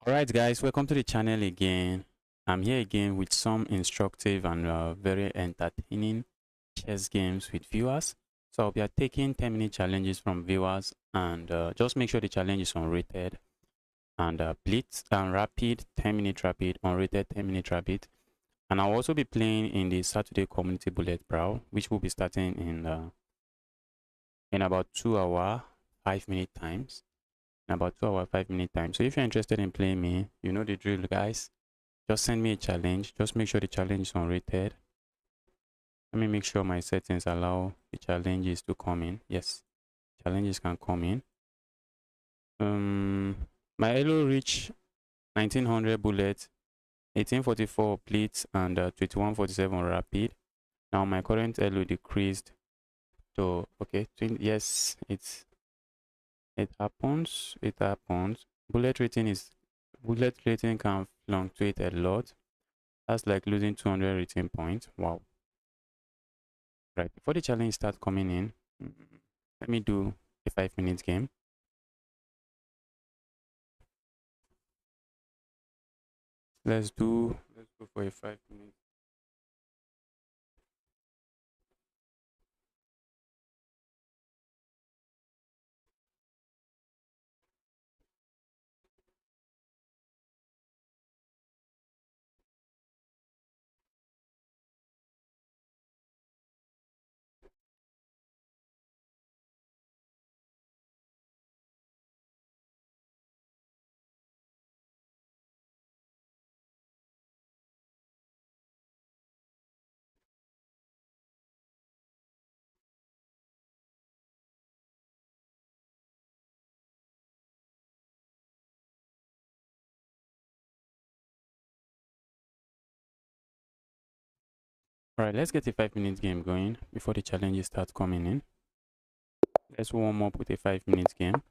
Alright guys, welcome to the channel again. I'm here again with some instructive and very entertaining chess games with viewers. So I'll be taking 10-minute challenges from viewers and just make sure the challenge is unrated and blitz and rapid, 10-minute rapid, unrated 10-minute rapid. And I'll also be playing in the Saturday community bullet brawl, which will be starting in about 2 hour 5-minute times. About 2 hour 5-minute time. So if you're interested in playing me, you know the drill guys. Just send me a challenge. Just make sure the challenge is unrated. Let me make sure my settings allow the challenges to come in. Yes, challenges can come in. My elo reach 1900 bullets, 1844 blitz and 2147 rapid. Now my current elo decreased to yes, it happens. Bullet rating can fluctuate a lot. That's like losing 200 rating points. Wow. Right, before the challenge starts coming in, let me do a 5-minute game. Let's go for a 5-minute. Alright, let's get a 5-minute game going before the challenges start coming in. Let's warm up with a 5-minute game.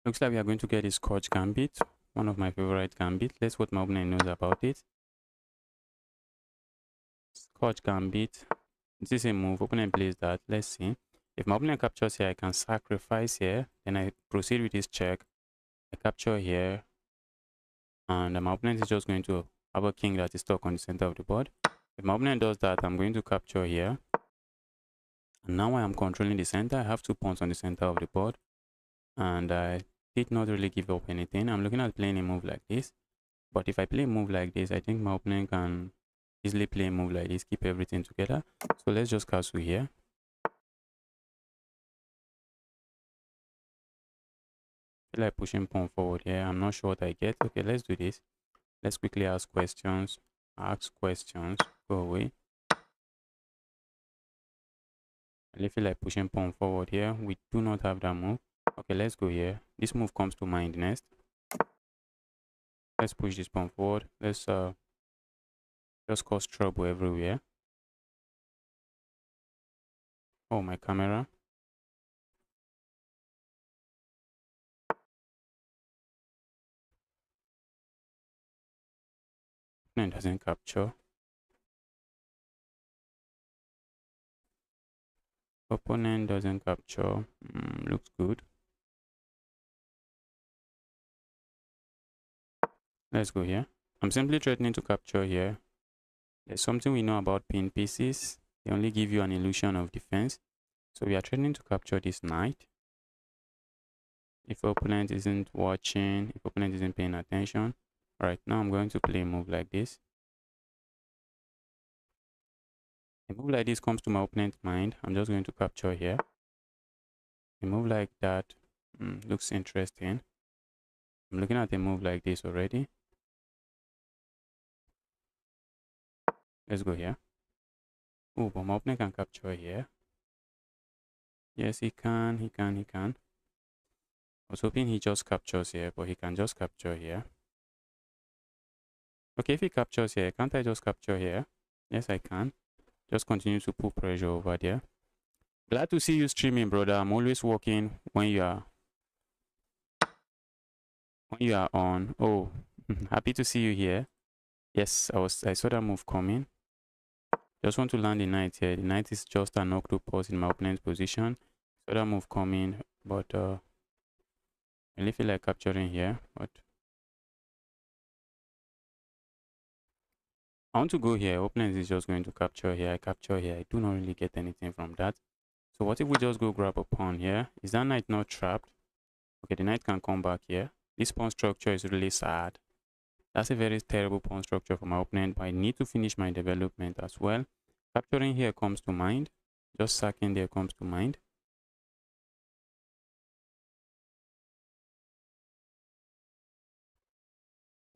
Looks like we are going to get a Scotch gambit, one of my favorite gambit. Let's see what my opponent knows about it. Scotch gambit. This is a move. Opponent plays that. Let's see. If my opponent captures here, I can sacrifice here. Then I proceed with this check. I capture here. And my opponent is just going to have a king that is stuck on the center of the board. If my opponent does that, I'm going to capture here. And now I am controlling the center. I have 2 pawns on the center of the board. And I did not really give up anything. I'm looking at playing a move like this. But if I play a move like this, I think my opponent can easily play a move like this, keep everything together. So let's just castle here. I feel like pushing pawn forward here. I'm not sure what I get. Okay, let's do this. Let's quickly ask questions. Go away. I feel like pushing pawn forward here. We do not have that move. Okay, let's go here. This move comes to mind next. Let's push this pawn forward. Let's just cause trouble everywhere. Oh, my camera. Opponent doesn't capture. Opponent doesn't capture. Looks good. Let's go here. I'm simply threatening to capture here. There's something we know about pin pieces. They only give you an illusion of defense. So we are threatening to capture this knight. If opponent isn't watching, if opponent isn't paying attention. Alright, now I'm going to play a move like this. A move like this comes to my opponent's mind. I'm just going to capture here. A move like that looks interesting. I'm looking at a move like this already. Let's go here. Oh, but my opponent can capture here. Yes, he can. I was hoping he just captures here, but he can just capture here. Okay, if he captures here, can't I just capture here? Yes, I can. Just continue to put pressure over there. Glad to see you streaming, brother. I'm always working when you are on. Oh, happy to see you here. Yes, I saw that move coming. Just want to land the knight here. The knight is just an octopus in my opponent's position. So that move coming, but I really feel like capturing here, but I want to go here. Opponent is just going to capture here. I capture here. I do not really get anything from that. So what if we just go grab a pawn here? Is that knight not trapped? Okay, the knight can come back here. This pawn structure is really sad. That's a very terrible pawn structure for my opponent, but I need to finish my development as well. Capturing here comes to mind. Just sacking there comes to mind.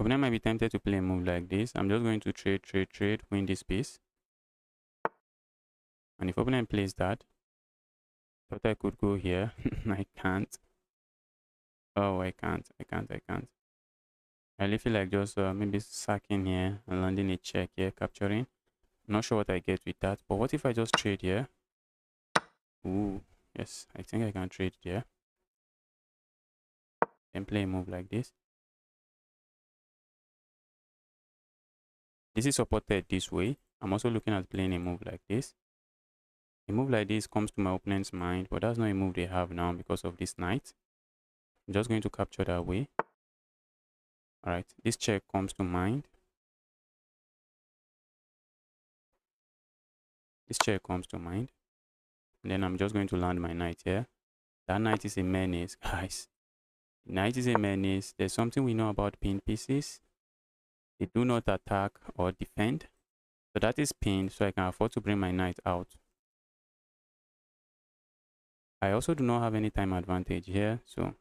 Opponent might be tempted to play a move like this. I'm just going to trade, win this piece. And if opponent plays that, thought I could go here. I can't. Oh, I can't. I really feel like just maybe sacking here and landing a check here, capturing. Not sure what I get with that. But what if I just trade here? Ooh, yes, I think I can trade here. Then play a move like this. This is supported this way. I'm also looking at playing a move like this. A move like this comes to my opponent's mind, but that's not a move they have now because of this knight. I'm just going to capture that way. Alright, this check comes to mind. This check comes to mind. And then I'm just going to land my knight here. That knight is a menace, guys. Knight is a menace. There's something we know about pinned pieces. They do not attack or defend. So that is pinned, so I can afford to bring my knight out. I also do not have any time advantage here, so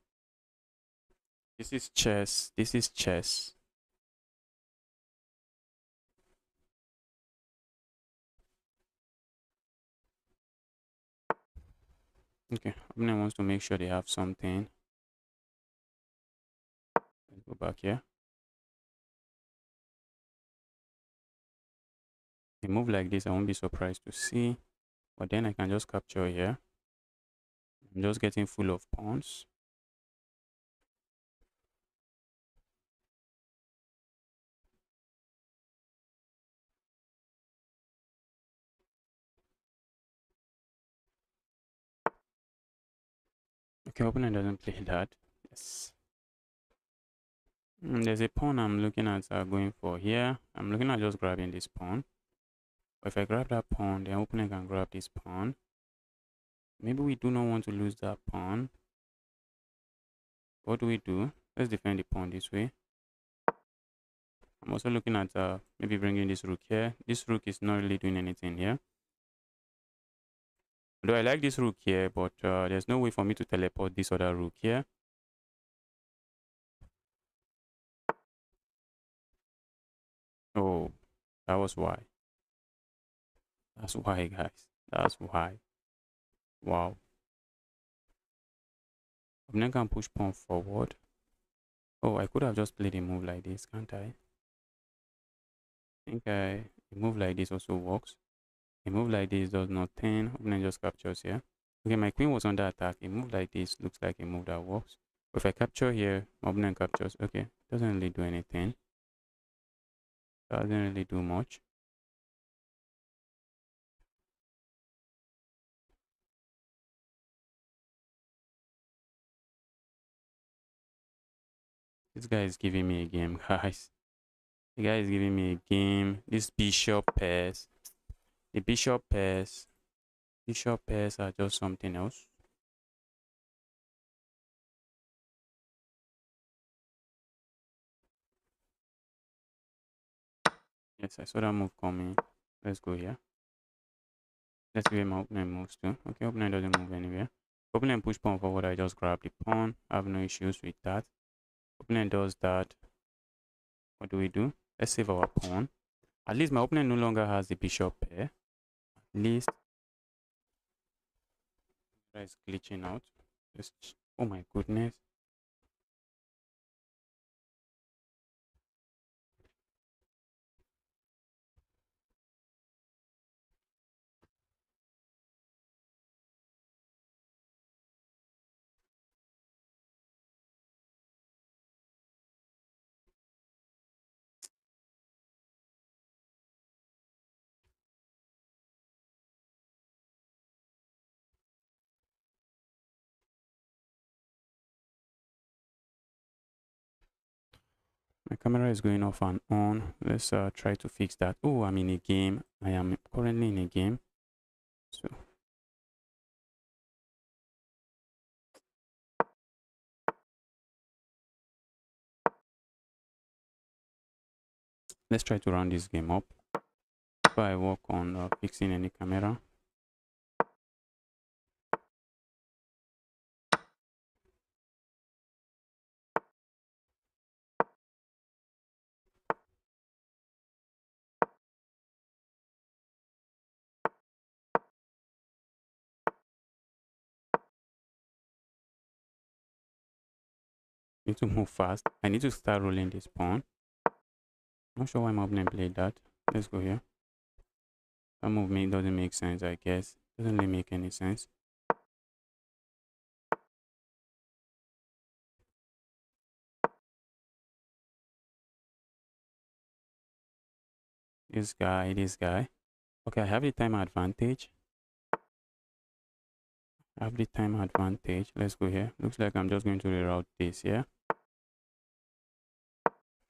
this is chess. This is chess. Okay, opponent wants to make sure they have something. Let's go back here. A move like this, I won't be surprised to see. But then I can just capture here. I'm just getting full of pawns. Okay, opponent doesn't play that. Yes. There's a pawn I'm looking at going for here. I'm looking at just grabbing this pawn. But if I grab that pawn, then opponent can grab this pawn. Maybe we do not want to lose that pawn. What do we do? Let's defend the pawn this way. I'm also looking at maybe bringing this rook here. This rook is not really doing anything here. Though I like this rook here, but there's no way for me to teleport this other rook here. Oh, that was why. That's why, guys. That's why. Wow. Opponent can push pawn forward. Oh, I could have just played a move like this, can't I? I think a move like this also works. A move like this does nothing. Opponent just captures here. Okay, my queen was under attack. A move like this looks like a move that works. But if I capture here, my opponent captures. Okay, doesn't really do anything. Doesn't really do much. This guy is giving me a game, guys. The guy is giving me a game. This bishop pairs. The bishop pairs. Bishop pairs are just something else. Yes, I saw that move coming. Let's go here. Let's see where my opponent moves to. Okay, opponent doesn't move anywhere. Opponent push pawn forward. I just grab the pawn. I have no issues with that. Opponent does that. What do we do? Let's save our pawn. At least my opponent no longer has the bishop pair. At least that is glitching out. Just, oh my goodness. My camera is going off and on. Let's try to fix that. Oh, I'm in a game. I am currently in a game. So let's try to run this game up before I work on fixing any camera. I need to move fast. I need to start rolling this pawn. Not sure why my opponent played that. Let's go here. That movement doesn't make sense, I guess. Doesn't really make any sense. This guy. Okay, I have the time advantage. Let's go here. Looks like I'm just going to reroute this here.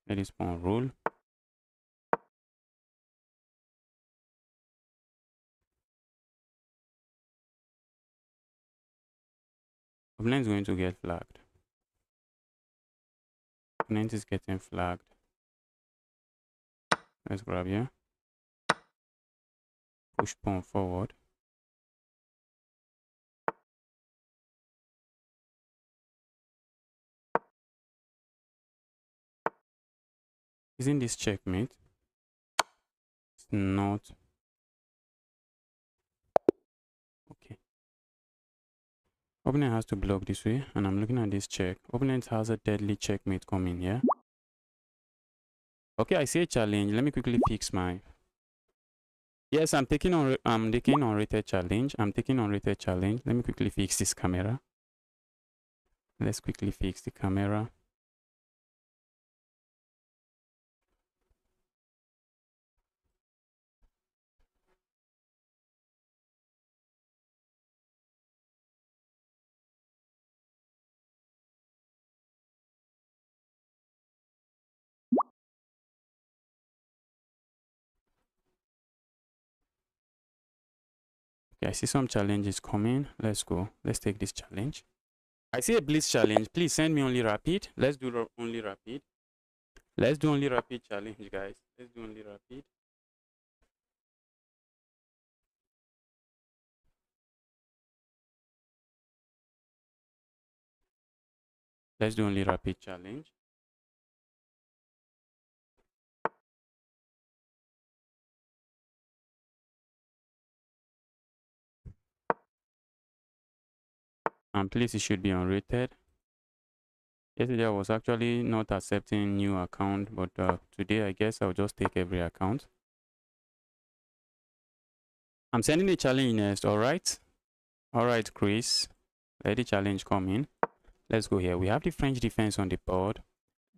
Let this pawn roll. Opponent is going to get flagged. Opponent is getting flagged. Let's grab here. Push pawn forward. Isn't this checkmate? It's not. Okay. Opponent has to block this way, and I'm looking at this check. Opponent has a deadly checkmate coming here. Okay, I see a challenge. Let me quickly fix my. Yes, I'm taking unrated challenge. Let me quickly fix this camera. Let's quickly fix the camera. Okay, I see some challenges coming. Let's go. Let's take this challenge. I see a blitz challenge. Please send me only rapid. Let's do only rapid. Let's do only rapid challenge, guys. Let's do only rapid. Let's do only rapid challenge. And please, it should be unrated. Yesterday I was actually not accepting new account, but today I guess I'll just take every account. I'm sending a challenge next. All right, Chris. Let the challenge come in. Let's go here. We have the French defense on the board.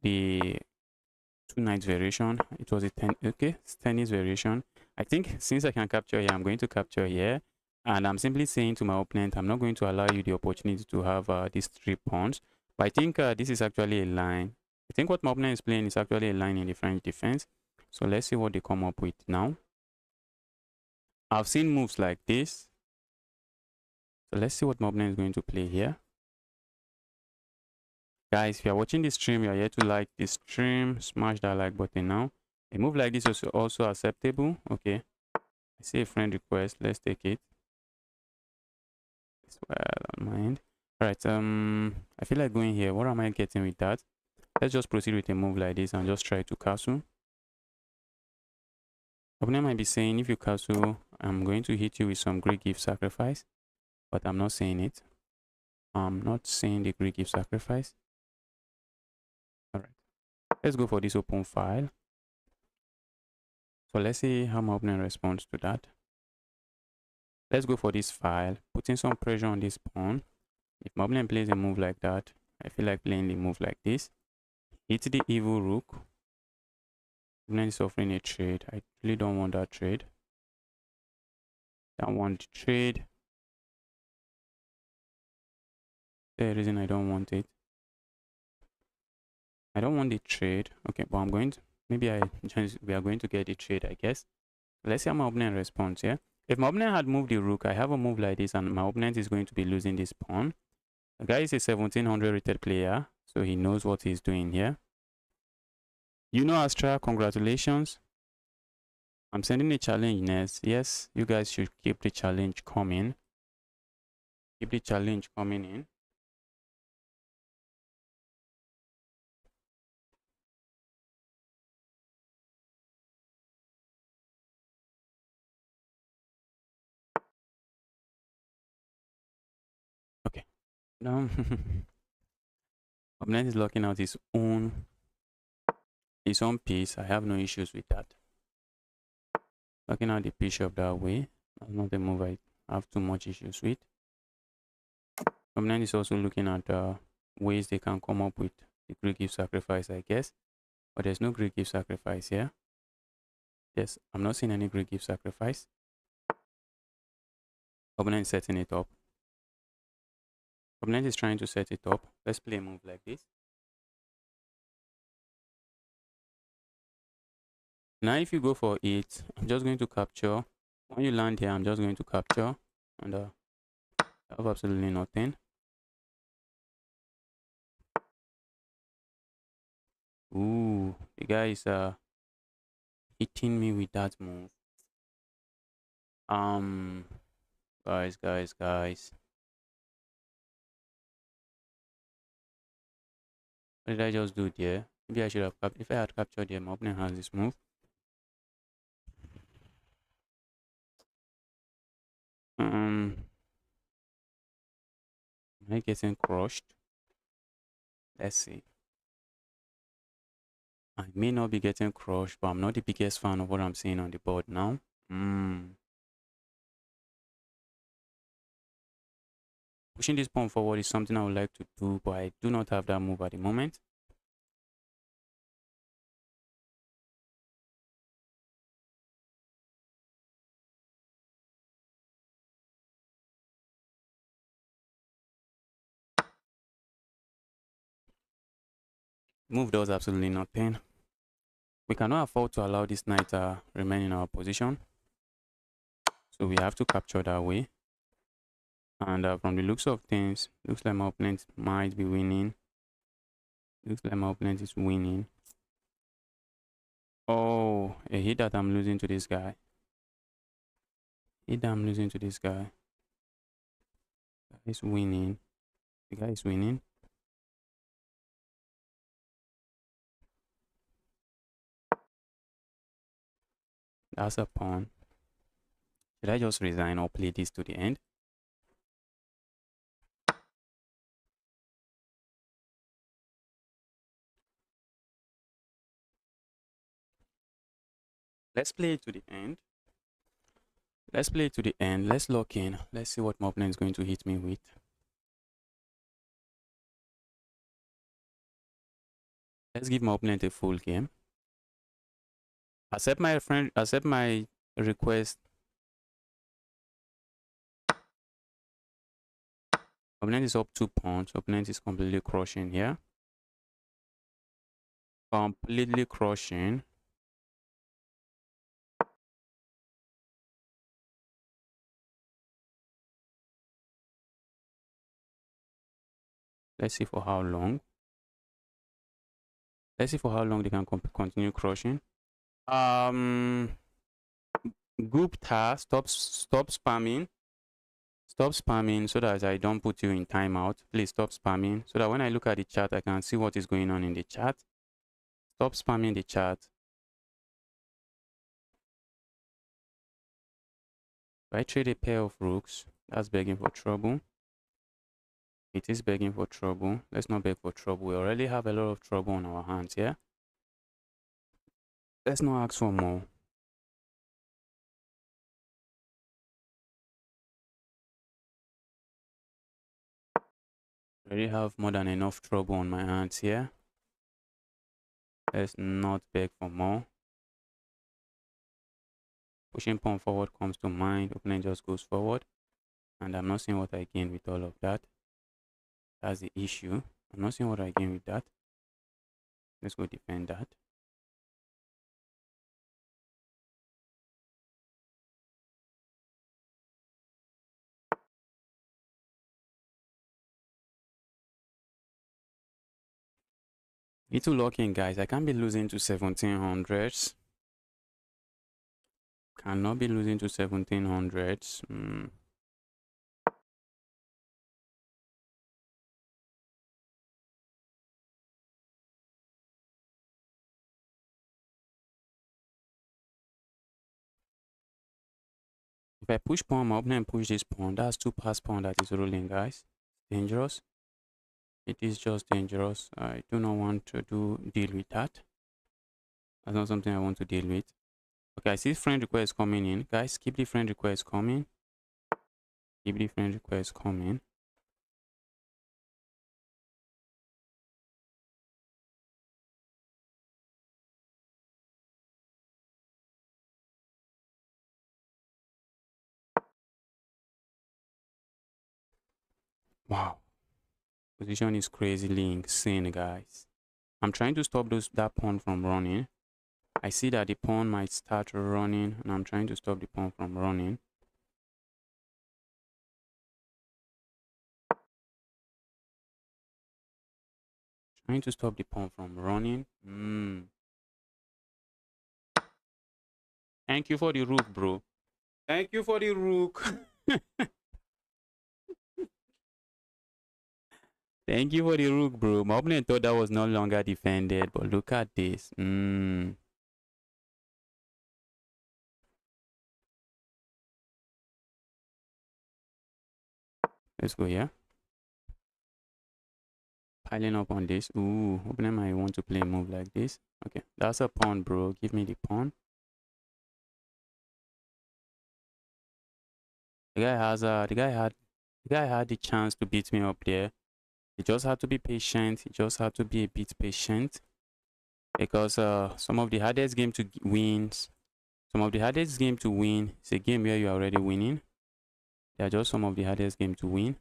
The 2 knights variation. It was a 10. Okay, it's tennis variation. I think since I can capture here, I'm going to capture here. And I'm simply saying to my opponent, I'm not going to allow you the opportunity to have these 3 pawns. But I think this is actually a line. I think what my opponent is playing is actually a line in the French defense. So let's see what they come up with now. I've seen moves like this. So let's see what my opponent is going to play here. Guys, if you're watching this stream, you're here to like this stream, smash that like button now. A move like this is also acceptable. Okay. I see a friend request. Let's take it. It's well on my end. Alright, I feel like going here. What am I getting with that? Let's just proceed with a move like this and just try to castle. Opponent might be saying, if you castle, I'm going to hit you with some Greek gift sacrifice. But I'm not saying it. I'm not saying the Greek gift sacrifice. Alright. Let's go for this open file. So let's see how my opponent responds to that. Let's go for this file, putting some pressure on this pawn. If my opponent plays a move like that, I feel like playing the move like this. Hit the evil rook. Opponent is offering a trade. I really don't want that trade. I want the trade. The reason I don't want it. I don't want the trade. Okay, but I'm going to, maybe we are going to get the trade, I guess. Let's see how my opponent responds here. If my opponent had moved the rook, I have a move like this, and my opponent is going to be losing this pawn. The guy is a 1700 rated player, so he knows what he's doing here. You know, Astra, congratulations. I'm sending a challenge next. Yes, you guys should keep the challenge coming. Keep the challenge coming in. Okay. Now, opponent is locking out his own piece. I have no issues with that. Locking out the bishop that way. That's not a move I have too much issues with. Opponent is also looking at ways they can come up with the Greek gift sacrifice, I guess. But there's no Greek gift sacrifice here. Yes, I'm not seeing any Greek gift sacrifice. Opponent is setting it up. Opponent is trying to set it up. Let's play a move like this. Now, if you go for it, I'm just going to capture. When you land here, I'm just going to capture. And I have absolutely nothing. Ooh, the guy is hitting me with that move. Guys. What did I just do there? Maybe I should have if I had captured there, my opponent has this move. Am I getting crushed? Let's see. I may not be getting crushed, but I'm not the biggest fan of what I'm seeing on the board now. Pushing this pawn forward is something I would like to do, but I do not have that move at the moment. Move does absolutely nothing. We cannot afford to allow this knight remain in our position. So we have to capture that way. And from the looks of things, looks like my opponent might be winning. Looks like my opponent is winning. Oh, a hit that I'm losing to this guy. Hit that I'm losing to this guy. The guy is winning. The guy is winning. That's a pawn. Should I just resign or play this to the end? Let's play it to the end. Let's play it to the end. Let's lock in. Let's see what my opponent is going to hit me with. Let's give my opponent a full game. Accept my request. Opponent is up 2 pawns. Opponent is completely crushing here. Completely crushing. Let's see for how long. Let's see for how long they can continue crushing. Gupta, stop spamming. Stop spamming so that I don't put you in timeout. Please stop spamming so that when I look at the chat, I can see what is going on in the chat. Stop spamming the chat. If I trade a pair of rooks, that's begging for trouble. It is begging for trouble. Let's not beg for trouble. We already have a lot of trouble on our hands here. Let's not ask for more. I already have more than enough trouble on my hands here. Let's not beg for more. Pushing pawn forward comes to mind. Opponent just goes forward. And I'm not seeing what I gain with all of that. That's the issue. I'm not seeing what I gain with that. Let's go defend that. Need to lock in, guys. I can't be losing to 1700s. Cannot be losing to 1700s. If I push pawn, my opponent push this pawn. That's 2 pass pawn that is rolling, guys. Dangerous. It is just dangerous. I do not want to deal with that. That's not something I want to deal with. Okay, I see friend request coming in. Guys, keep the friend request coming. Keep the friend request coming. Wow. Position is crazily insane, guys. I'm trying to stop that pawn from running. I see that the pawn might start running, and I'm trying to stop the pawn from running. Trying to stop the pawn from running. Thank you for the rook, bro. Thank you for the rook. Thank you for the rook, bro. My opponent thought that was no longer defended, but look at this. Let's go here. Piling up on this. Ooh, opponent might want to play a move like this. Okay, that's a pawn, bro. Give me the pawn. The guy had the chance to beat me up there. He just had to be patient. He just had to be a bit patient, because some of the hardest game to win is a game where you're already winning. They are just some of the hardest game to win.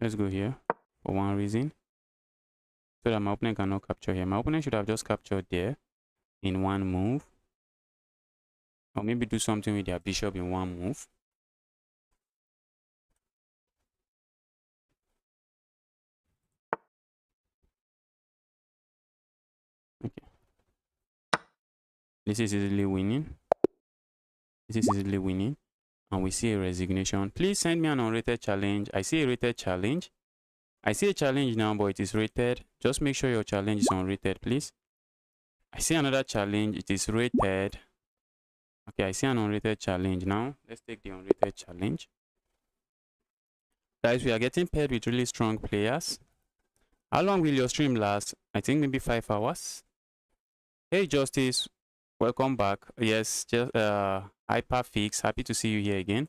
Let's go here for one reason, so that my opponent cannot capture here. My opponent should have just captured there in one move, or maybe do something with their bishop in one move. Okay, this is easily winning. And we see a resignation. Please send me an unrated challenge. I see a rated challenge. I see a challenge now, but it is rated. Just make sure your challenge is unrated, please. I see another challenge. It is rated. Okay, I see an unrated challenge now. Let's take the unrated challenge. Guys, we are getting paired with really strong players. How long will your stream last? I think maybe 5 hours. Hey, Justice. Welcome back. Yes, just Hyperfix. Happy to see you here again.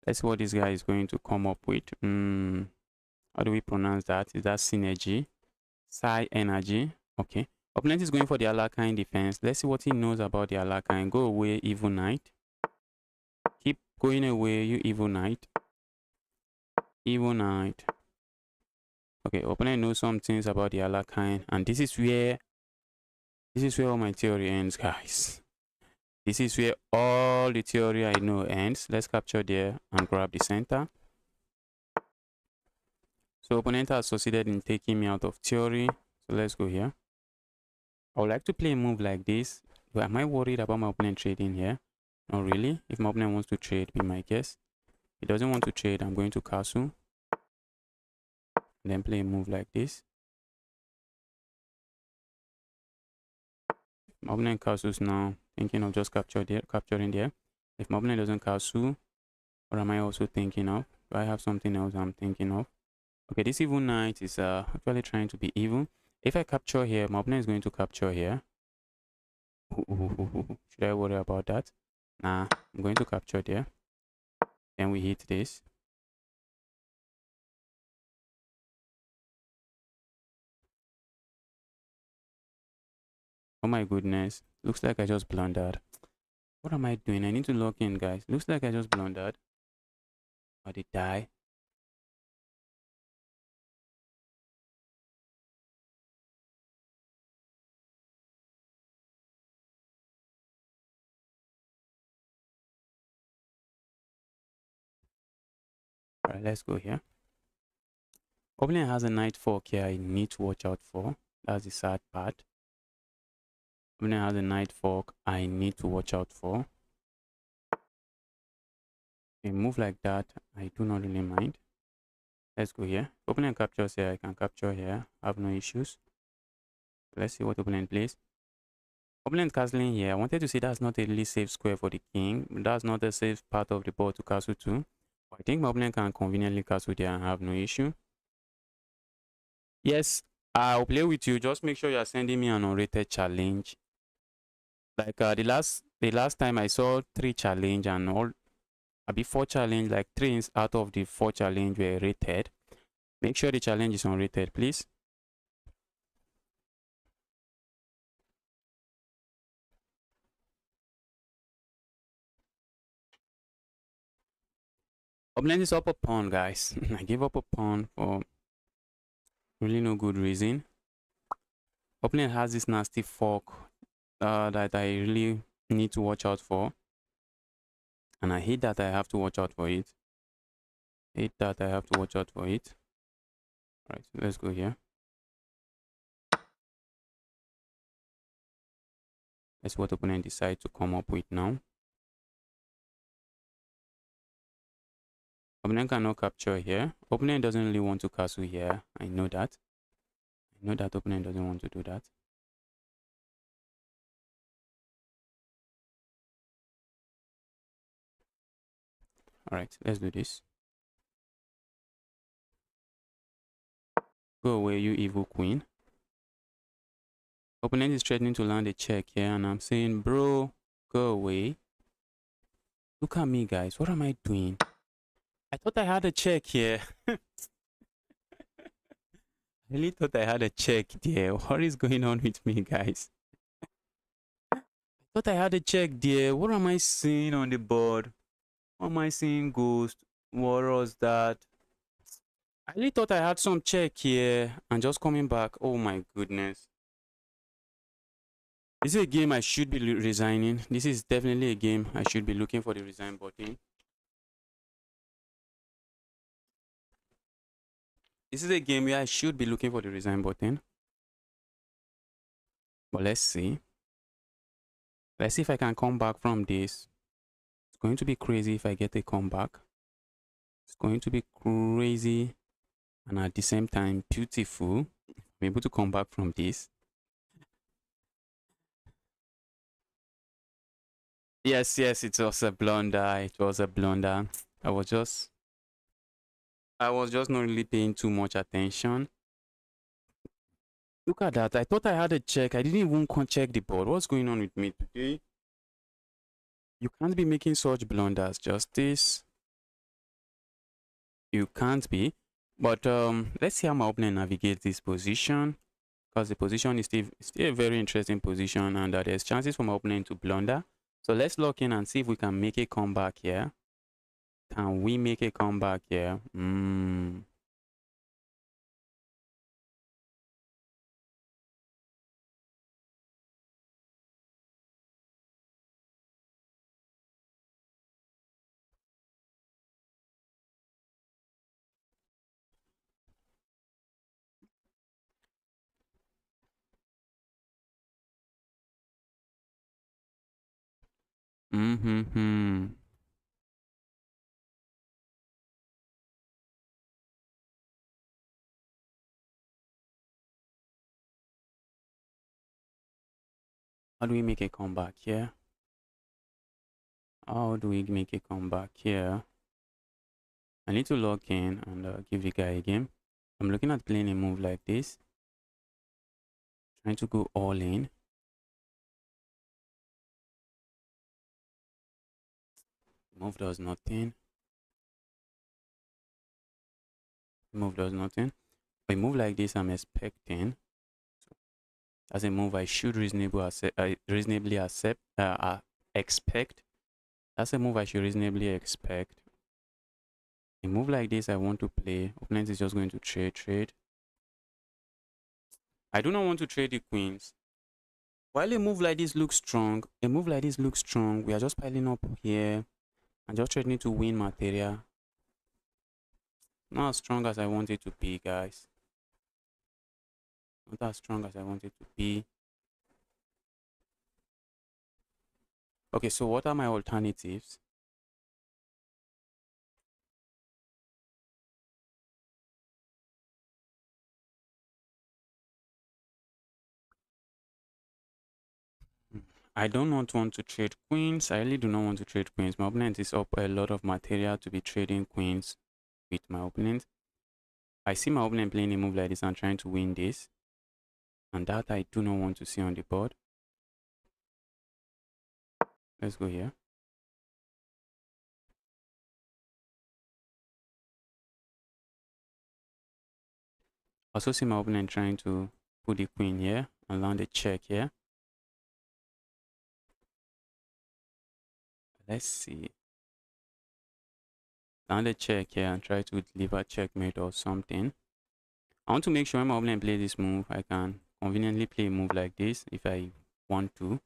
Let's see what this guy is going to come up with. How do we pronounce that? Is that synergy? Psi energy. Okay. Opponent is going for the Alekhine defense. Let's see what he knows about the Alekhine. Go away, evil knight. Keep going away, you evil knight. Evil knight. Okay, opponent knows some things about the Alekhine, and this is where all my theory ends, guys. This is where all the theory I know ends. Let's capture there and grab the center. So opponent has succeeded in taking me out of theory. So let's go here. I would like to play a move like this. But am I worried about my opponent trading here? Not really. If my opponent wants to trade, be my guess. If he doesn't want to trade, I'm going to castle. And then play a move like this. My opponent castles now, thinking of just capturing there. If my opponent doesn't castle, what am I also thinking of? Do I have something else I'm thinking of? Okay, this evil knight is actually trying to be evil. If I capture here, my opponent is going to capture here. Should I worry about that? Nah, I'm going to capture there. Then we hit this. Oh my goodness. Looks like I just blundered. What am I doing? I need to lock in, guys. Looks like I just blundered. Or they die. Alright, let's go here. Opponent has a knight fork here I need to watch out for. That's the sad part. Opponent has a knight fork I need to watch out for. A move like that, I do not really mind. Let's go here. Opponent captures here, I can capture here. I have no issues. Let's see what opponent plays. Opponent castling here. I wanted to say that's not a really safe square for the king. That's not a safe part of the board to castle to. I think my opponent can conveniently castle there and have no issue. Yes, I'll play with you. Just make sure you are sending me an unrated challenge. Like the last time I saw 3 challenge and all, be 4 challenge, like 3 out of the 4 challenge were rated. Make sure the challenge is unrated, please. Opponent is up a pawn, guys. I gave up a pawn for really no good reason. Opponent has this nasty fork that I really need to watch out for. And I hate that I have to watch out for it. Hate that I have to watch out for it. Alright, so let's go here. That's what opponent decides to come up with now. Opponent cannot capture here. Opponent doesn't really want to castle here. I know that. I know that opponent doesn't want to do that. Alright, let's do this. Go away, you evil queen. Opponent is threatening to land a check here, and I'm saying, bro, go away. Look at me, guys. What am I doing? I thought I had a check here. I really thought I had a check there. What is going on with me, guys? I thought I had a check there. What am I seeing on the board? What am I seeing, ghost? What was that? I really thought I had some check here and just coming back. Oh my goodness. This is a game I should be resigning. This is definitely a game I should be looking for the resign button. This is a game where I should be looking for the resign button. But let's see. Let's see if I can come back from this. It's going to be crazy if I get a comeback. It's going to be crazy and at the same time beautiful. I'm able to come back from this. Yes, it was a blunder. It was a blunder. I was just not really paying too much attention. Look at that. I thought I had a check. I didn't even check the board. What's going on with me today? You can't be making such blunders, Justice. You can't be. But let's see how my opponent navigates this position. Because the position is still a very interesting position, and there's chances for my opponent to blunder. So let's lock in and see if we can make a comeback here. Can we make a comeback here? How do we make a comeback here? How do we make a comeback here? I need to log in and give the guy a game. I'm looking at playing a move like this. Trying to go all in. Move does nothing. Move does nothing. A move like this I'm expecting. That's a move I should reasonably expect. That's a move I should reasonably expect. A move like this I want to play. Opponent is just going to trade. I do not want to trade the queens. While a move like this looks strong, we are just piling up here and just threatening to win material. Not as strong as I want it to be, guys. Not as strong as I want it to be. Okay, so what are my alternatives? I do not want to trade queens. I really do not want to trade queens. My opponent is up a lot of material to be trading queens with my opponent. I see my opponent playing a move like this and trying to win this. And that I do not want to see on the board. Let's go here. Also see my opponent trying to put the queen here and land a check here. Let's see. Land a check here and try to deliver checkmate or something. I want to make sure when my opponent plays this move, I can conveniently play a move like this if I want to.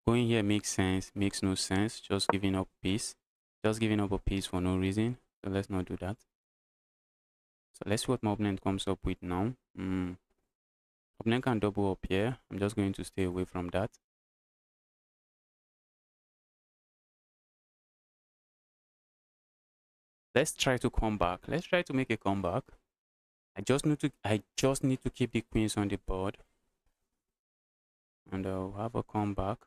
Going here makes sense, makes no sense. Just giving up piece. Just giving up a piece for no reason. So let's not do that. So let's see what my opponent comes up with now. Opponent can double up here. I'm just going to stay away from that. Let's try to come back. Let's try to make a comeback. I just need to keep the queens on the board. And I'll have a comeback.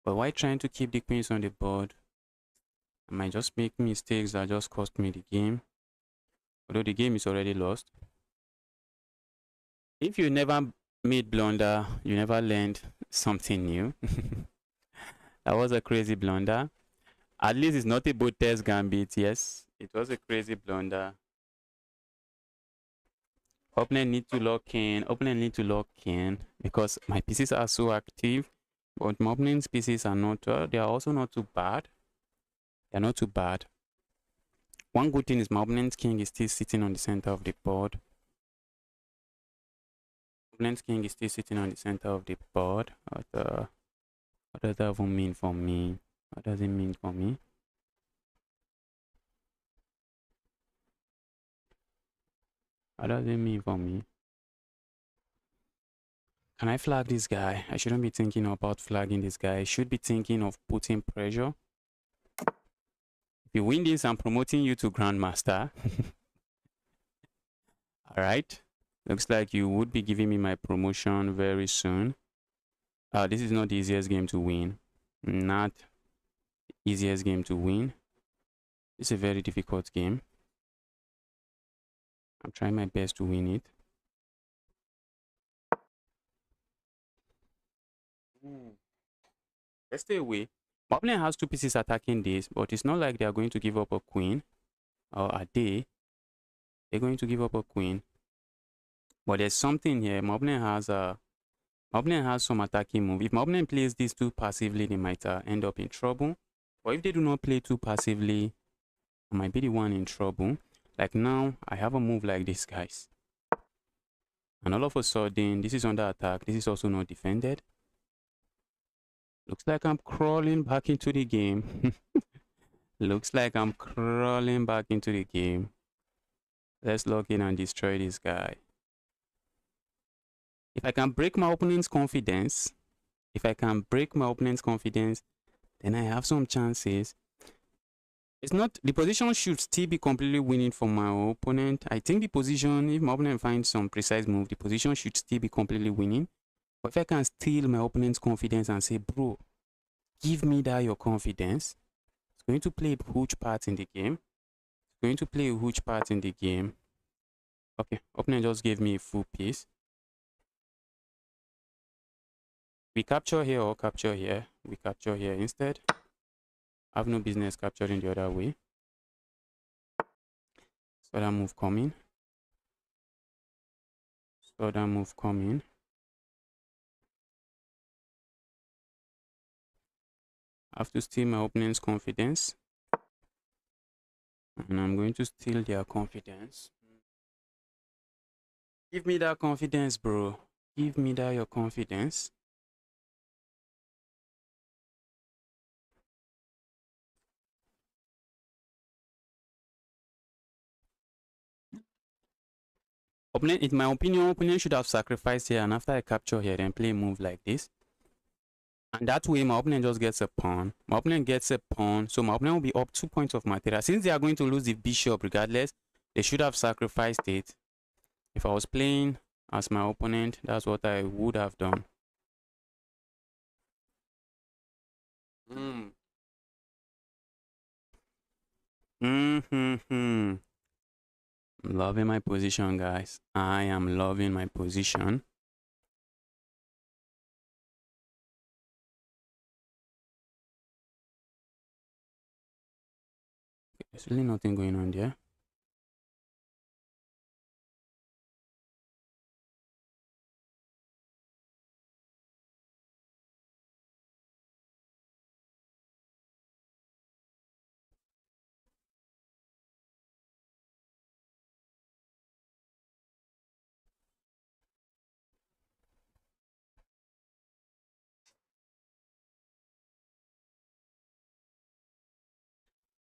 But while trying to keep the queens on the board, I might just make mistakes that just cost me the game. Although the game is already lost. If you never made blunder, you never learned something new. That was a crazy blunder. At least it's not a both test gambit. Yes, it was a crazy blunder. Opponent need to lock in. Opponent need to lock in because my pieces are so active. But my opponent's pieces are not. They are also not too bad. They're not too bad. One good thing is my opponent's king is still sitting on the center of the board. Opponent's king is still sitting on the center of the board. What does that even mean for me? What does it mean for me? What does it mean for me? Can I flag this guy? I shouldn't be thinking about flagging this guy. I should be thinking of putting pressure. If you win this, I'm promoting you to Grandmaster. Alright. Looks like you would be giving me my promotion very soon. This is not the easiest game to win. Not the easiest game to win. It's a very difficult game. I'm trying my best to win it. Let's stay away. My opponent has two pieces attacking this, but it's not like they are going to give up a queen. Or are they? They're going to give up a queen. But there's something here. My opponent has some attacking move. If my opponent plays these too passively, they might end up in trouble. But if they do not play too passively, I might be the one in trouble. Like now, I have a move like this, guys. And all of a sudden, this is under attack. This is also not defended. Looks like I'm crawling back into the game. Looks like I'm crawling back into the game. Let's log in and destroy this guy. If I can break my opponent's confidence, then I have some chances. It's not, the position should still be completely winning for my opponent. I think the position, if my opponent finds some precise move, the position should still be completely winning. But if I can steal my opponent's confidence and say, bro, give me that your confidence, it's going to play a huge part in the game. Okay, opponent just gave me a full piece. We capture here or capture here. We capture here instead. I have no business capturing the other way. So that move coming. Saw that move coming. I have to steal my opponent's confidence. And I'm going to steal their confidence. Give me that confidence, bro. Give me that your confidence. Opponent, in my opinion, opponent should have sacrificed here, and after I capture here, then play a move like this. And that way, my opponent just gets a pawn. My opponent gets a pawn, so my opponent will be up 2 points of material. Since they are going to lose the bishop regardless, they should have sacrificed it. If I was playing as my opponent, that's what I would have done. I'm loving my position, guys. I am loving my position. There's really nothing going on there.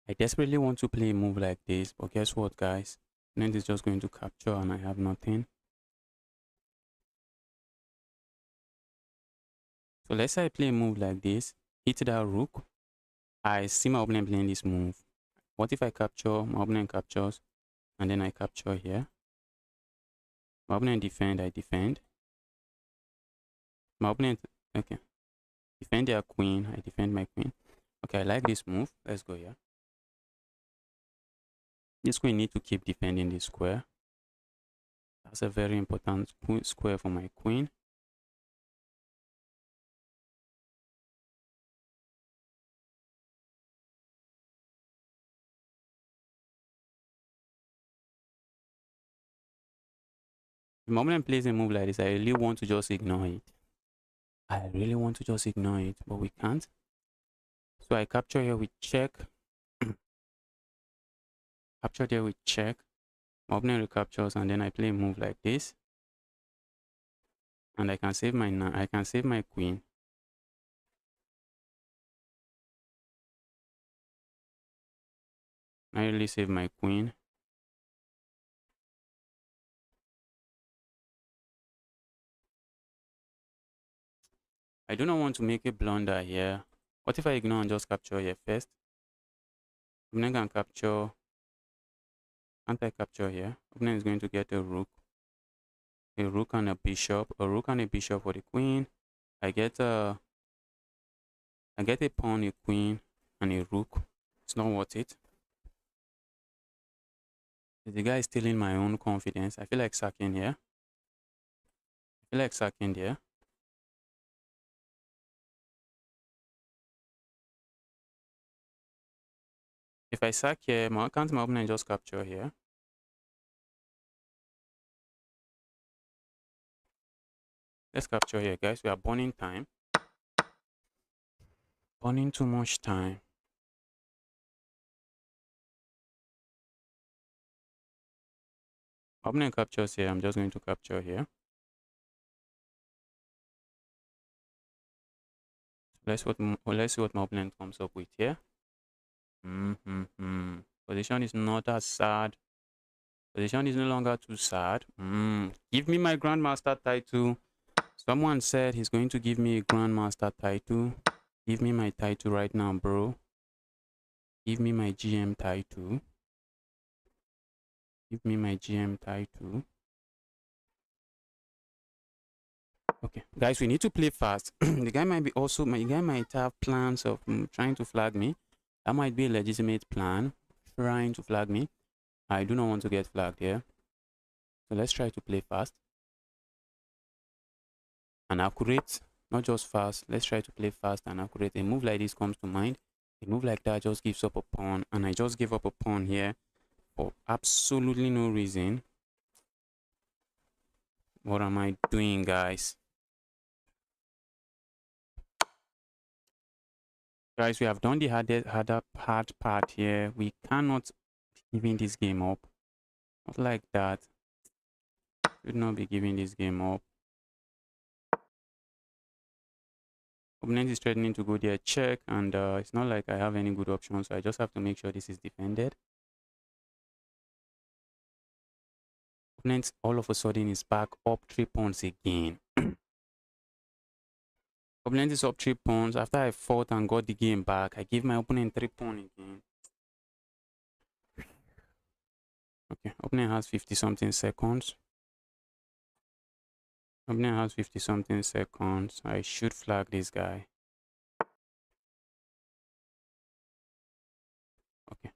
I desperately want to play a move like this, but guess what, guys? Opponent is just going to capture and I have nothing. So let's say I play a move like this, hit that rook. I see my opponent playing this move. What if I capture, my opponent captures, and then I capture here? My opponent defend, I defend. My opponent, okay. Defend their queen, I defend my queen. Okay, I like this move. Let's go here. This queen need to keep defending this square. That's a very important square for my queen. The moment I place a move like this, I really want to just ignore it. I really want to just ignore it, but we can't. So I capture here with check. Capture there with check. My opponent recaptures, and then I play a move like this. And I can save my queen. I really save my queen. I do not want to make a blunder here. What if I ignore and just capture here first? Opponent can capture. Can't I capture here? Opponent is going to get a rook and a bishop for the queen. I get a pawn, a queen, and a rook. It's not worth it. The guy is stealing my own confidence. I feel like sacking here. If I sack here, can't my opponent just capture here? Let's capture here, guys. We are burning time. Burning too much time. Opponent captures here. I'm just going to capture here. Let's see what my opponent comes up with here. Position is not as sad. Position is no longer too sad. Give me my Grandmaster title. Someone said he's going to give me a Grandmaster title. Give me my title right now, bro. Give me my GM title. Give me my GM title. Okay, guys, we need to play fast. The guy might have plans of trying to flag me. That might be a legitimate plan, trying to flag me. I do not want to get flagged here. So let's try to play fast and accurate, not just fast. Let's try to play fast and accurate. A move like this comes to mind. A move like that just gives up a pawn, and I just gave up a pawn here for absolutely no reason. What am I doing, guys? Guys, we have done the hard part here. We cannot be giving this game up. Not like that. Should not be giving this game up. Opponent is threatening to go there, check, and it's not like I have any good options, so I just have to make sure this is defended. Opponent all of a sudden is back up 3 pawns again. Opponent is up 3 pawns. After I fought and got the game back, I give my opponent 3 pawns again. Okay, opponent has 50 something seconds. Opponent has 50 something seconds. I should flag this guy. Okay.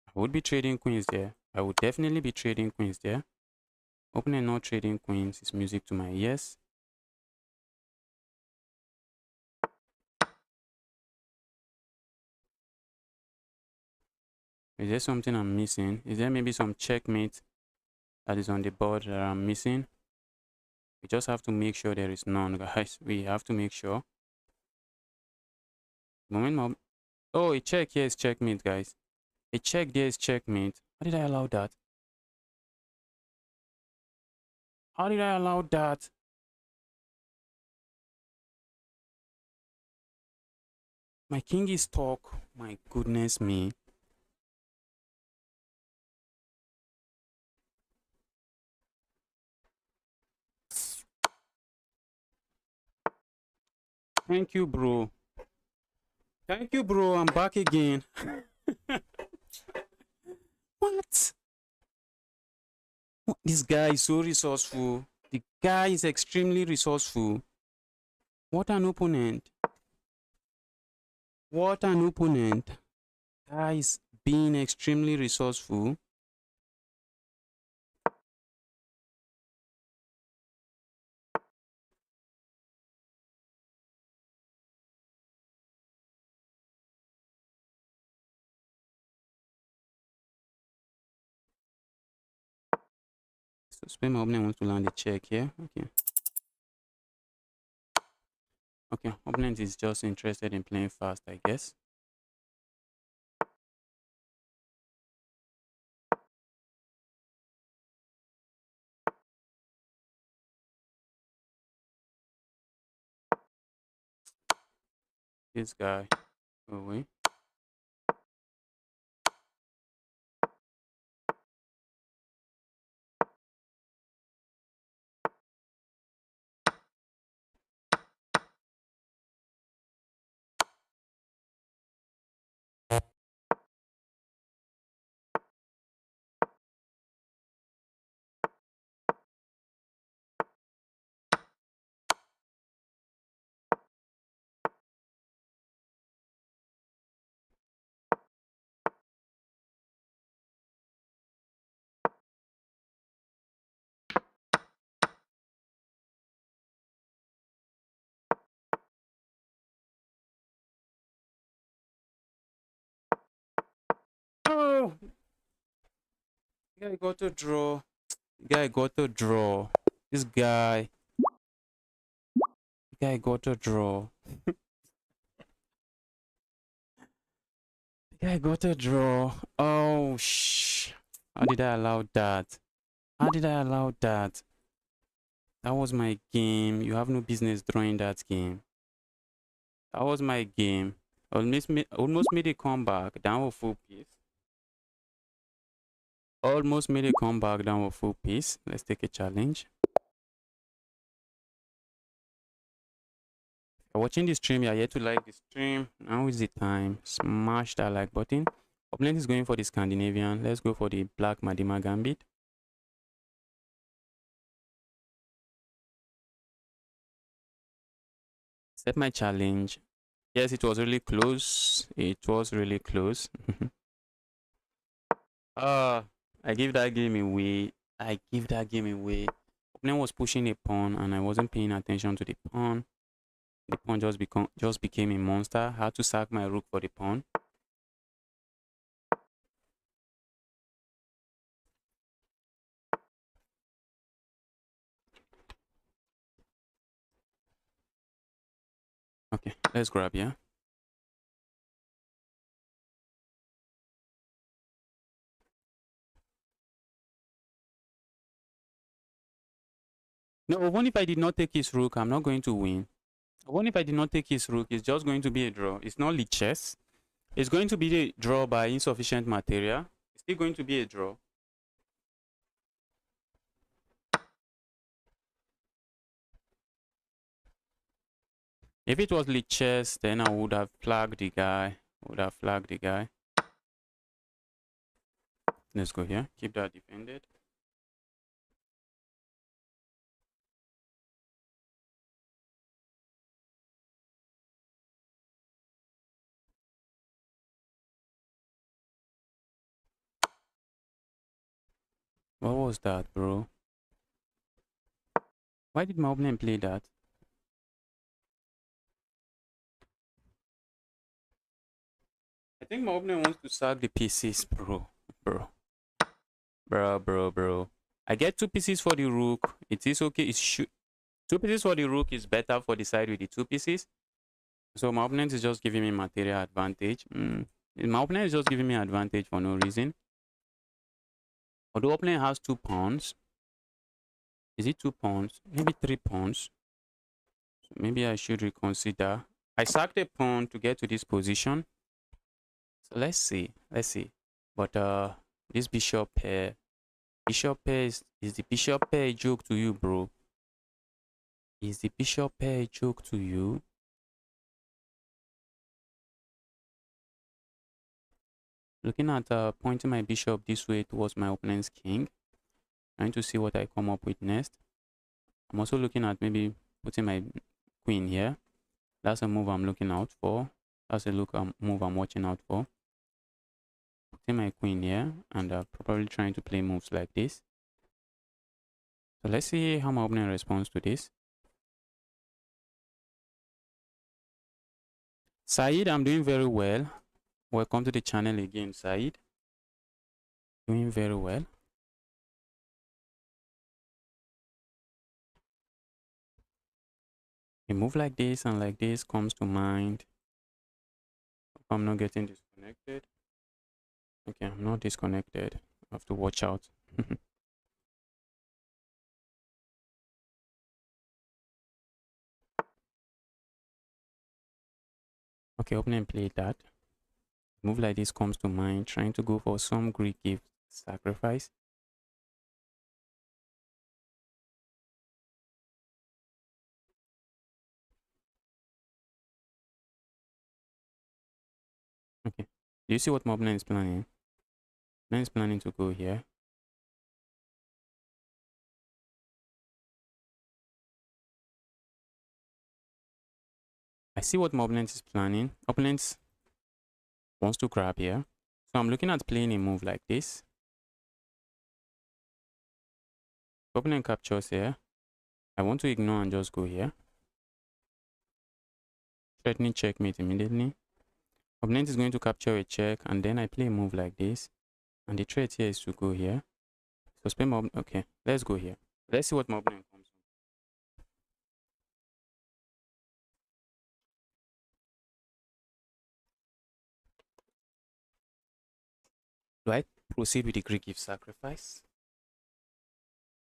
I would be trading queens there. I would definitely be trading queens there. Opponent not trading queens is music to my ears. Is there something I'm missing? Is there maybe some checkmate that is on the board that I'm missing? We just have to make sure there is none, guys. We have to make sure. Oh, a check here is checkmate, guys. A check there is checkmate. How did I allow that? How did I allow that? My king is stuck. My goodness me. Thank you, bro. Thank you, bro. I'm back again. What? This guy is so resourceful. The guy is extremely resourceful. What an opponent. What an opponent. Guy is being extremely resourceful. So spend my opponent wants to land a check here. Okay. Okay, opponent is just interested in playing fast, I guess. This guy. Go away. Oh! Guy got to draw. Guy got to draw. This guy. Guy got to draw. Guy got to draw. Oh, shh. How did I allow that? How did I allow that? That was my game. You have no business drawing that game. That was my game. Almost made a comeback. Down with full piece. Almost made a comeback down with full piece. Let's take a challenge. If you're watching this stream, you're yet to like the stream. Now is the time. Smash that like button. Opponent is going for the Scandinavian. Let's go for the Blackmar-Diemer gambit. Set my challenge. Yes, it was really close. It was really close. I give that game away. I give that game away. Opponent was pushing a pawn and I wasn't paying attention to the pawn. The pawn just became a monster. I had to sack my rook for the pawn. Let's grab here. No, even if I did not take his rook, I'm not going to win. Even if I did not take his rook, it's just going to be a draw. It's not lead chess. It's going to be a draw by insufficient material. It's still going to be a draw. If it was lead chess, then I would have flagged the guy. Let's go here. Keep that defended. What was that, bro? Why did my opponent play that? I think my opponent wants to sack the pieces, bro. I get 2 pieces for the rook. It is okay. It should 2 pieces for the rook is better for the side with the 2 pieces. So my opponent is just giving me material advantage. My opponent is just giving me advantage for no reason. Although the opponent has 2 pawns. Is it 2 pawns? Maybe 3 pawns. So maybe I should reconsider. I sacked a pawn to get to this position. So let's see. But this bishop pair. Bishop pair is the bishop pair a joke to you, bro? Is the bishop pair a joke to you? Looking at pointing my bishop this way towards my opponent's king. Trying to see what I come up with next. I'm also looking at maybe putting my queen here. That's a move I'm looking out for. That's a move I'm watching out for. Putting my queen here and probably trying to play moves like this. So let's see how my opponent responds to this. Saeed, I'm doing very well. Welcome to the channel again, Saeed. Doing very well. A move like this and like this comes to mind. Hope I'm not getting disconnected. Okay, I'm not disconnected. I have to watch out. Okay, opponent played that. Move like this comes to mind. Trying to go for some Greek gift sacrifice. Okay. Do you see what my opponent is planning? Opponent is planning to go here. I see what my opponent is planning. Opponent wants to grab here. So I'm looking at playing a move like this. Opponent captures here. I want to ignore and just go here. Threatening checkmate immediately. Opponent is going to capture a check and then I play a move like this. And the threat here is to go here. Suspend my opponent. Okay, let's go here. Let's see what my opponent comes on. Do I proceed with the Greek gift sacrifice?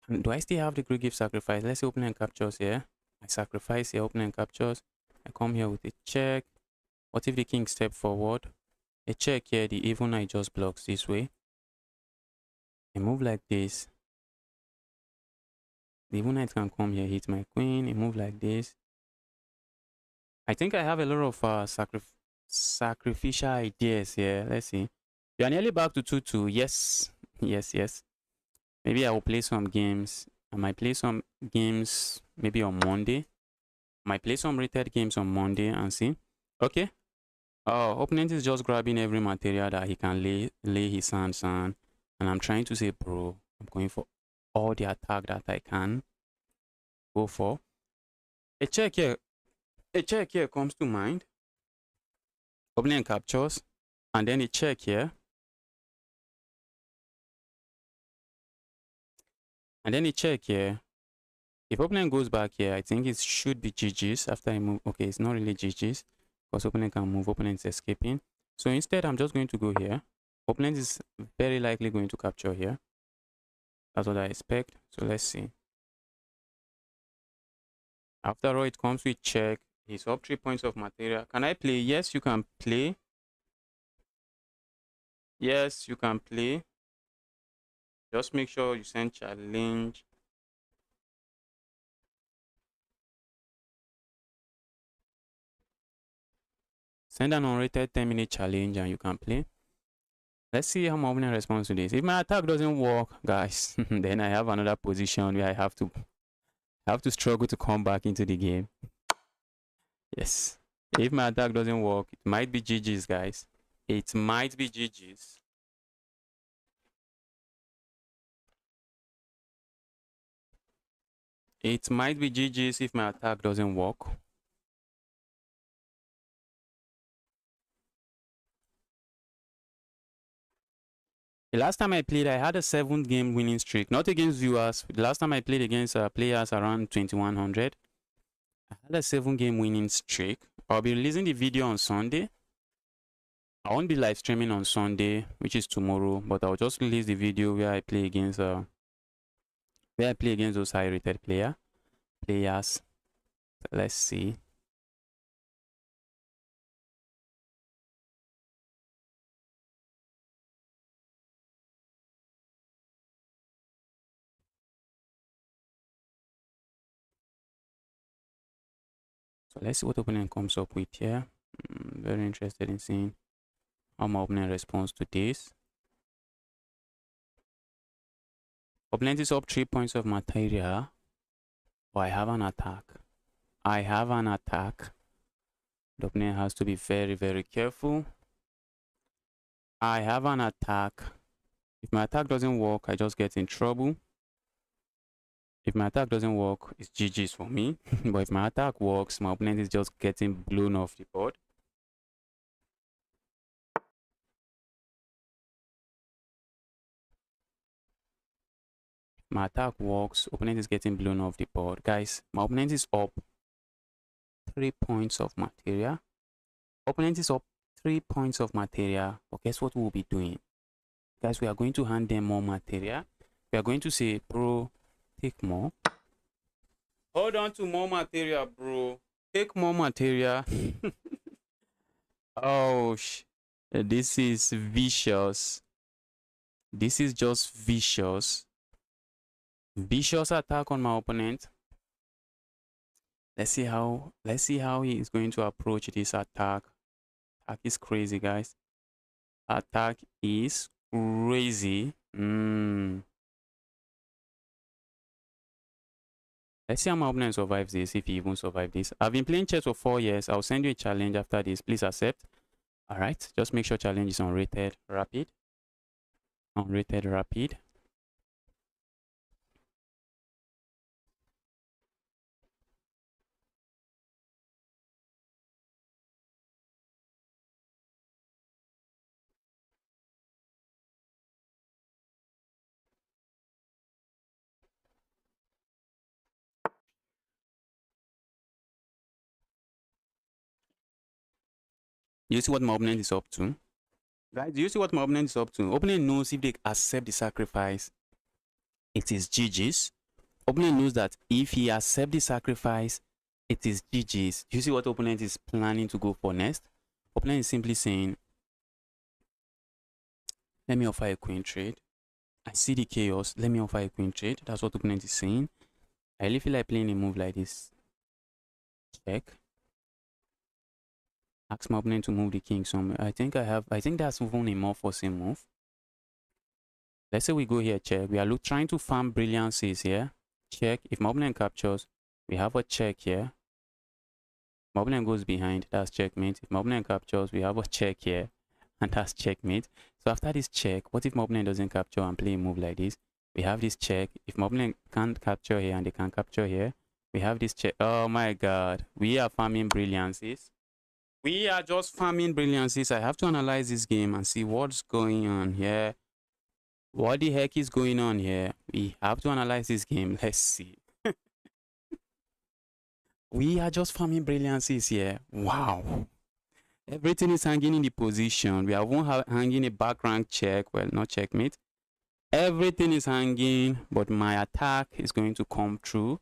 And do I still have the Greek gift sacrifice? Let's say opponent captures here. I sacrifice here, opponent captures. I come here with a check. What if the king step forward? A check here, the even knight just blocks this way. A move like this. The even knight can come here, hit my queen. A move like this. I think I have a lot of sacrificial ideas here. Let's see. We are nearly back to 2-2. Yes. Maybe I will play some games. I might play some games maybe on Monday. I might play some rated games on Monday and see. Okay. Opponent is just grabbing every material that he can lay his hands on. And I'm trying to say, bro, I'm going for all the attack that I can go for. A check here comes to mind. Opponent captures. And then a check here. And then a check here. If opponent goes back here, I think it should be GG's after I move. Okay, it's not really GG's because opponent can move, opponent is escaping. So instead, I'm just going to go here. Opponent is very likely going to capture here. That's what I expect. So let's see. After all, it comes with check. He's up 3 points of material. Can I play? Yes, you can play. Yes, you can play. Just make sure you send challenge. Send an unrated 10-minute challenge and you can play. Let's see how my opponent responds to this. If my attack doesn't work, guys, then I have another position where I have to struggle to come back into the game. Yes. If my attack doesn't work, it might be GG's, guys. It might be GG's. It might be GG's if my attack doesn't work. The last time I played, I had a 7-game winning streak. Not against viewers. The last time I played against players around 2100. I had a 7-game winning streak. I'll be releasing the video on Sunday. I won't be live streaming on Sunday, which is tomorrow, but I'll just release the video where I play against those high-rated players. Let's see. So let's see what opponent comes up with here. Very interested in seeing how my opponent responds to this. Opponent is up 3 points of material. Oh, I have an attack. The opponent has to be very, very careful. I have an attack. If my attack doesn't work, I just get in trouble. If my attack doesn't work, it's GG's for me. But if my attack works, my opponent is just getting blown off the board. My attack works, opponent is getting blown off the board. Guys, my opponent is up 3 points of material. Opponent is up 3 points of material. But guess what we'll be doing? Guys, we are going to hand them more material. We are going to say, bro, take more. Hold on to more material, bro. Take more material. Oh, this is vicious. This is just vicious. Vicious attack on my opponent. Let's see how he is going to approach this attack. Attack is crazy, guys. Attack is crazy. Let's see how my opponent survives this, if he even survives this. I've been playing chess for 4 years. I'll send you a challenge after this. Please accept. Alright, just make sure challenge is unrated rapid. Unrated rapid. You see what my opponent is up to? Guys, do you see what my opponent is up to? Opponent knows if they accept the sacrifice, it is GG's. Opponent knows that if he accepts the sacrifice, it is GG's. Do you see what opponent is planning to go for next? Opponent is simply saying, let me offer a queen trade. I see the chaos. Let me offer a queen trade. That's what opponent is saying. I really feel like playing a move like this. Check. Ask my opponent to move the king somewhere. I think that's even a more forcing move. Let's say we go here, check. We are trying to farm brilliancies here. Check. If my opponent captures, we have a check here. My opponent goes behind, that's checkmate. If my opponent captures, we have a check here, and that's checkmate. So after this check, what if my opponent doesn't capture and play a move like this? We have this check. If my opponent can't capture here and they can capture here, we have this check. Oh my god, we are farming brilliancies. We are just farming brilliancies. I have to analyze this game and see what's going on here. What the heck is going on here? We have to analyze this game. Let's see. We are just farming brilliancies here. Wow. Everything is hanging in the position. We have one hanging a back rank check. Well, not checkmate. Everything is hanging, but my attack is going to come through.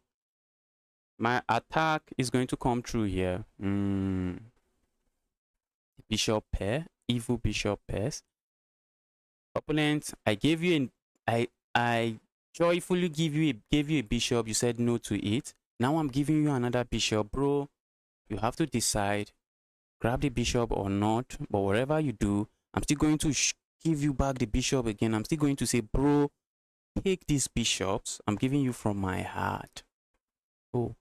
My attack is going to come through here. Bishop pair, evil bishop pairs. Opponent, I gave you I joyfully gave you a bishop. You said no to it. Now I'm giving you another bishop, bro. You have to decide, grab the bishop or not. But whatever you do, I'm still going to give you back the bishop again. I'm still going to say, bro, take these bishops. I'm giving you from my heart. Oh,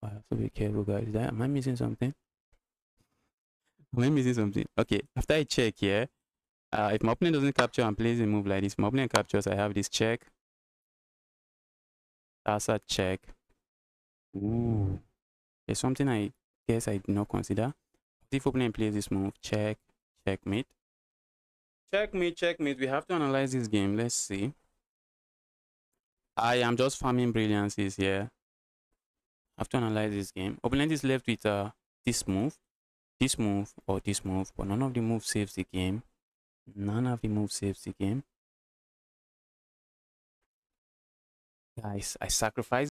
I have to be careful, guys. Am I missing something? Am I missing something? Okay, after I check here, if my opponent doesn't capture and plays a move like this, my opponent captures, I have this check. That's a check. Ooh. There's something I guess I did not consider. If opponent plays this move, check, checkmate. Checkmate, checkmate. We have to analyze this game. Let's see. I am just farming brilliancies here. I have to analyze this game. Opponent is left with this move, or this move, but none of the moves saves the game. None of the moves saves the game. Guys, I sacrificed